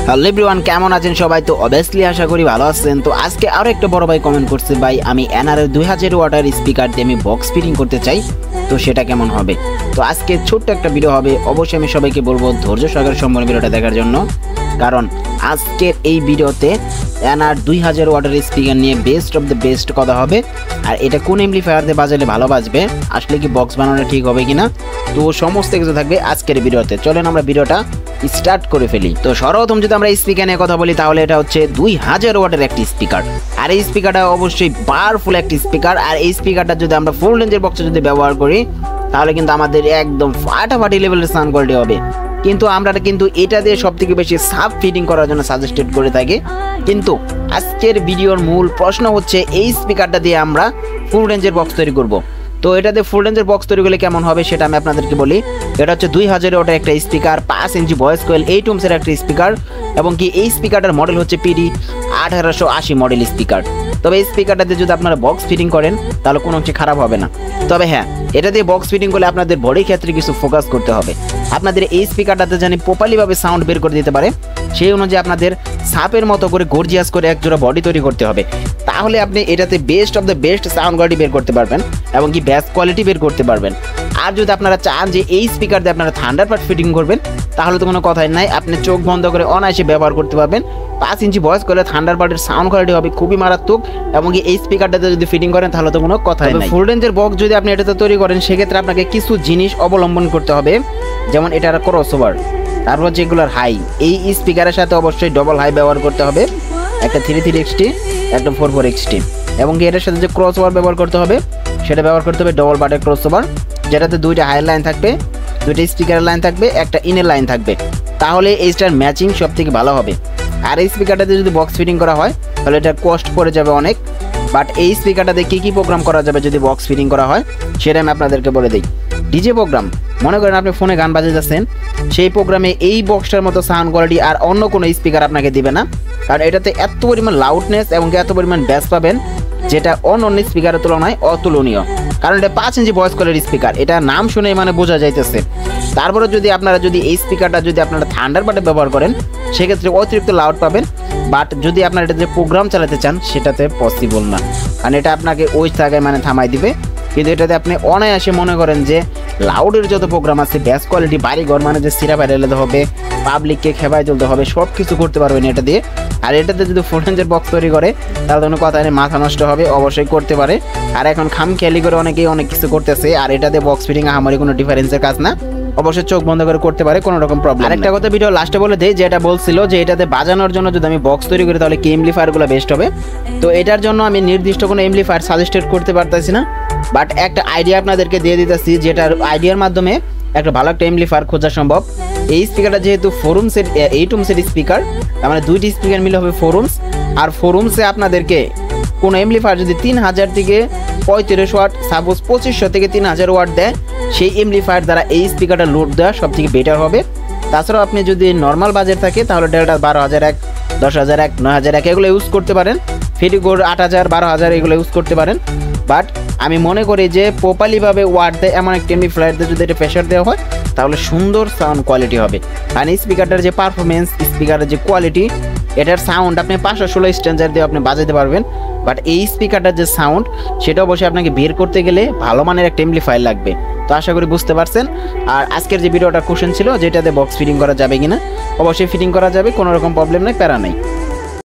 Hello everyone, কেমন আছেন সবাই? তো অবভিয়াসলি আশা করি ভালো আছেন। তো আজকে আরো একটা বড় ভাই কমেন্ট করছে, ভাই আমি এনআরএর 2000 ওয়াটের স্পিকার দিয়ে আমি বক্স ফিটিং করতে চাই, তো সেটা কেমন হবে? তো আজকে ছোট্ট একটা ভিডিও হবে। অবশ্যই আমি সবাইকে বলবো ধৈর্য সহকারে সম্পূর্ণ ভিডিওটা দেখার জন্য, কারণ আজকের এই ভিডিওতে এনআর 2000 ওয়াটের স্পিকার নিয়ে বেস্ট অফ দ্য বেস্ট কথা হবে। আর এটা কোন এমপ্লিফায়ার দিয়ে বাজালে ভালো বাজবে, আসলে কি বক্স বানানো ঠিক হবে কিনা, তো সমস্ত কিছু থাকবে আজকের ভিডিওতে। চলেন আমরা ভিডিওটা স্টার্ট করে ফেলি। তো সর্বপ্রথম যদি আমরা স্পিকার নিয়ে কথা বলি, তাহলে এটা হচ্ছে 2000 ওয়াটের একটি স্পিকার। আর এই স্পিকারটা অবশ্যই পাওয়ারফুল একটি স্পিকার। আর এই স্পিকারটা যদি আমরা ফুল রেঞ্জের বক্সে যদি ব্যবহার করি, তাহলে কিন্তু আমাদের একদম ফাটাফাটি লেভেলের সাউন্ড কোয়ালিটি হবে। কিন্তু আমরা কিন্তু এটা দিয়ে সব থেকে বেশি সাব ফিটিং করার জন্য সাজেস্টেড করে থাকি। কিন্তু আজকের ভিডিওর মূল প্রশ্ন হচ্ছে, এই স্পিকারটা দিয়ে আমরা ফুল রেঞ্জের বক্স তৈরি করব। তো এটাতে ফুল রেঞ্জের বক্স তৈরি করলে কেমন হবে সেটা আমি আপনাদেরকে বলি। এটা হচ্ছে 2000 ওয়াটের একটা স্পিকার, 5 ইঞ্চি ভয়েস কোয়েল 8 ওহমসের একটা স্পিকার, এবং কি এই স্পিকারটার মডেল হচ্ছে PD 1880 মডেল স্পিকার। তবে এই স্পিকারটাতে যদি আপনারা বক্স ফিটিং করেন তাহলে কোনো অংশে খারাপ হবে না। তবে হ্যাঁ, এটা দিয়ে বক্স ফিটিং করলে আপনাদের বডির ক্ষেত্রে কিছু ফোকাস করতে হবে। আপনাদের এই স্পিকারটাতে জানি প্রপারলিভাবে সাউন্ড বের করে দিতে পারে, সেই অনুযায়ী আপনাদের সাপের মতো করে গর্জিয়াস করে একজোড়া বডি তৈরি করতে হবে। তাহলে আপনি এটাতে best of the best sound quality বের করতে পারবেন, এবং কি ব্যাস কোয়ালিটি বের করতে পারবেন। আর যদি আপনারা চান যে এই স্পিকার দিয়ে আপনারা থান্ডারবার্ড ফিটিং করবেন, তাহলে তো কোনো কথাই নাই, আপনি চোখ বন্ধ করে অনায়াসে ব্যবহার করতে পারবেন। 5 ইঞ্চি ভয়েস করলে থান্ডারবার্ডের সাউন্ড কোয়ালিটি হবে খুবই মারাত্মক, এবং কি এই স্পিকারটাতে যদি ফিটিং করেন তাহলে তো কোনো কথাই নাই। ফুল রেঞ্জের বক্স যদি আপনি এটাতে তৈরি করেন, সেক্ষেত্রে আপনাকে কিছু জিনিস অবলম্বন করতে হবে। যেমন এটার ক্রসওভার, তারপর যেগুলোর হাই, এই স্পিকারের সাথে অবশ্যই ডবল হাই ব্যবহার করতে হবে, একটা 33XT একটা 44XT, এবং এটার সাথে যে ক্রসওভার ব্যবহার করতে হবে সেটা ব্যবহার করতে হবে ডবল বাটের ক্রসওভার, যেটাতে দুইটা হাইয়ের লাইন থাকবে, দুইটা স্পিকারের লাইন থাকবে, একটা ইনের লাইন থাকবে। তাহলে এইটার ম্যাচিং সব থেকে ভালো হবে। আর এই স্পিকারটাতে যদি বক্স ফিটিং করা হয় তাহলে এটা কস্ট পড়ে যাবে অনেক। বাট এই স্পিকারটাতে কী প্রোগ্রাম করা যাবে যদি বক্স ফিটিং করা হয়, সেটা আমি আপনাদেরকে বলে দিই। ডিজে প্রোগ্রাম, মনে করেন আপনি ফোনে গান বাজে যাচ্ছেন, সেই প্রোগ্রামে এই বক্সটার মতো সাউন্ড কোয়ালিটি আর অন্য কোনো স্পিকার আপনাকে দিবে না, কারণ এটাতে এত পরিমাণ লাউডনেস এবং এত পরিমাণ ব্যাস পাবেন, যেটা অন্য স্পিকারের তুলনায় অতুলনীয়। কারণ এটা 5 ইঞ্চি ভয়েস কলের স্পিকার, এটা নাম শুনে মানে বোঝা যাইতেছে। তারপরে যদি আপনারা এই স্পিকারটা যদি আপনারা থান্ডারবার্ডে ব্যবহার করেন, সেক্ষেত্রে অতিরিক্ত লাউড পাবেন। বাট যদি আপনারা এটা যে প্রোগ্রাম চালাতে চান, সেটাতে পসিবল না, কারণ এটা আপনাকে ওই জায়গায় মানে থামাই দিবে। কিন্তু এটাতে আপনি অনায়াসে মনে করেন যে লাউডের যত প্রোগ্রাম আছে, ব্যাস কোয়ালিটি, বাড়িঘর মানে যে সিরা বাইরে হবে, পাবলিককে খেপাই তুলতে হবে, সব কিছু করতে পারবেন এটা দিয়ে। আর এটাতে যদি ফুল রেঞ্জের বক্স তৈরি করে, তাহলে কোনো কথা নেই, মাথা নষ্ট হবে, অবশ্যই করতে পারে। আর এখন খামখেয়ালি করে অনেকেই অনেক কিছু করতেছে, আর এটাতে বক্স ফিটিং আমারই কোনো ডিফারেন্সের কাজ না, অবশ্যই চোখ বন্ধ করে করতে পারে, কোনো রকম প্রবলেম। আরেকটা কথা ভিডিও লাস্টে বলে দেই, যে এটা বলছিল যে এটাতে বাজানোর জন্য যদি আমি বক্স তৈরি করি তাহলে কি এমপ্লিফায়ারগুলো বেস্ট হবে। তো এটার জন্য আমি নির্দিষ্ট কোনো এমপ্লিফায়ার সাজেস্টেড করতে পারতেছি না, বাট একটা আইডিয়া আপনাদেরকে দিয়ে দিতেছি, যেটার আইডিয়ার মাধ্যমে একটা ভালো একটা এমপ্লিফায়ার খোঁজা সম্ভব। এই স্পিকারটা যেহেতু 4 ওহমসের 8 ওহমসের স্পিকার, তার মানে দুইটি স্পিকার মিলে হবে 4 ওহমস। আর 4 ওহমসে আপনাদেরকে কোনো এমপ্লিফায়ার যদি 3000 থেকে 35 ওয়াট, সাপোজ 2500 থেকে 3000 ওয়াট দেয়, সেই এমপ্লিফায়ার দ্বারা এই স্পিকারটা লোড দেওয়া সব থেকে বেটার হবে। তাছাড়াও আপনি যদি নর্মাল বাজেট থাকে, তাহলে ডেল্টা 12001, 10001, 9001 এগুলো ইউজ করতে পারেন, ফেরিগোর 8000, 12000 এগুলো ইউজ করতে পারেন। বাট আমি মনে করি যে প্রপারলিভাবে ওয়াট দেয় এমন একটা এমপ্লিফায়ার দিয়ে যদি এটা প্রেশার দেওয়া হয়, তাহলে সুন্দর সাউন্ড কোয়ালিটি হবে। আর এই স্পিকারটার যে পারফরমেন্স, স্পিকারের যে কোয়ালিটি, এটার সাউন্ড আপনি 516 স্ট্যান্ডার্ড দিয়ে আপনি বাজাতে পারবেন। বাট এই স্পিকারটার যে সাউন্ড, সেটা অবশ্যই আপনাকে বের করতে গেলে ভালো মানের একটা এমপ্লিফায়ার লাগবে। তো আশা করি বুঝতে পারছেন। আর আজকের যে ভিডিওটা কোশ্চেন ছিল, যেটাতে বক্স ফিটিং করা যাবে কিনা, অবশ্যই ফিটিং করা যাবে, কোনো রকম প্রবলেম নেই, প্যারা নেই।